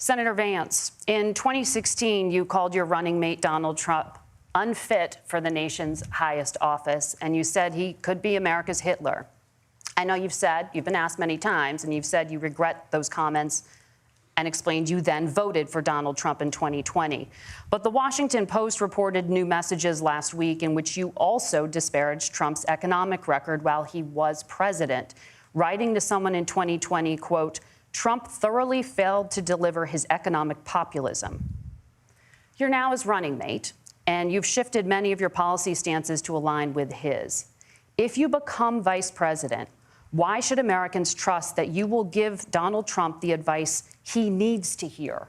Senator Vance, in 2016, you called your running mate Donald Trump unfit for the nation's highest office, and you said he could be America's Hitler. I know you've been asked many times, and you've said you regret those comments and explained you then voted for Donald Trump in 2020. But the Washington Post reported new messages last week in which you also disparaged Trump's economic record while he was president, writing to someone in 2020, quote, "Trump thoroughly failed to deliver his economic populism." You're now his running mate, and you've shifted many of your policy stances to align with his. If you become vice president, why should Americans trust that you will give Donald Trump the advice he needs to hear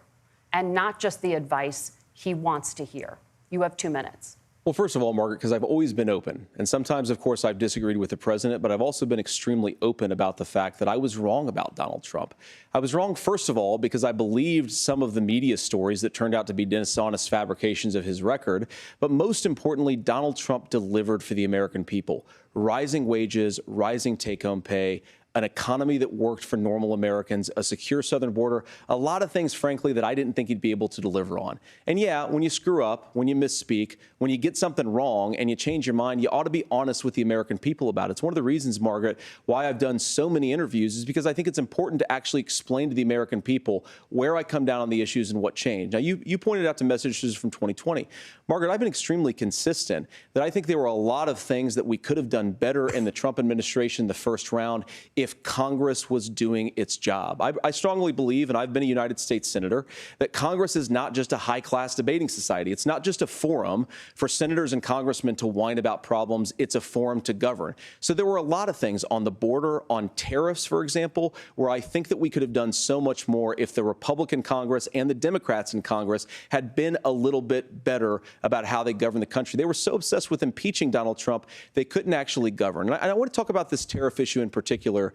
and not just the advice he wants to hear? You have 2 minutes. Well, first of all, Margaret, because I've always been open. And sometimes, of course, I've disagreed with the president, but I've also been extremely open about the fact that I was wrong about Donald Trump. I was wrong, first of all, because I believed some of the media stories that turned out to be dishonest fabrications of his record. But most importantly, Donald Trump delivered for the American people. Rising wages, rising take-home pay, an economy that worked for normal Americans, a secure southern border, a lot of things, frankly, that I didn't think he'd be able to deliver on. And yeah, when you screw up, when you misspeak, when you get something wrong and you change your mind, you ought to be honest with the American people about it. It's one of the reasons, Margaret, why I've done so many interviews is because I think it's important to actually explain to the American people where I come down on the issues and what changed. Now, you pointed out to messages from 2020. Margaret, I've been extremely consistent that I think there were a lot of things that we could have done better in the Trump administration the first round if Congress was doing its job. I strongly believe, and I've been a United States Senator, that Congress is not just a high-class debating society. It's not just a forum for senators and congressmen to whine about problems. It's a forum to govern. So there were a lot of things on the border, on tariffs, for example, where I think that we could have done so much more if the Republican Congress and the Democrats in Congress had been a little bit better about how they govern the country. They were so obsessed with impeaching Donald Trump, they couldn't actually govern. And I want to talk about this tariff issue in particular,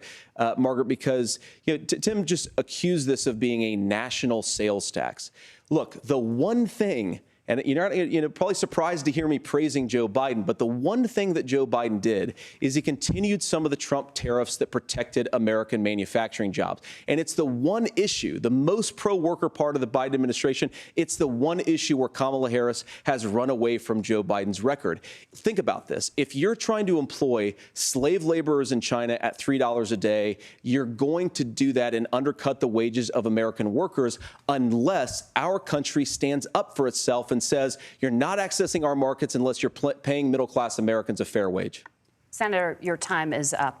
Margaret, because Tim just accused this of being a national sales tax. Look, the one thing, and you're probably surprised to hear me praising Joe Biden, but the one thing that Joe Biden did is he continued some of the Trump tariffs that protected American manufacturing jobs. And it's the one issue, the most pro-worker part of the Biden administration, it's the one issue where Kamala Harris has run away from Joe Biden's record. Think about this. If you're trying to employ slave laborers in China at $3 a day, you're going to do that and undercut the wages of American workers unless our country stands up for itself and says you're not accessing our markets unless you're paying middle-class Americans a fair wage. Senator, your time is up.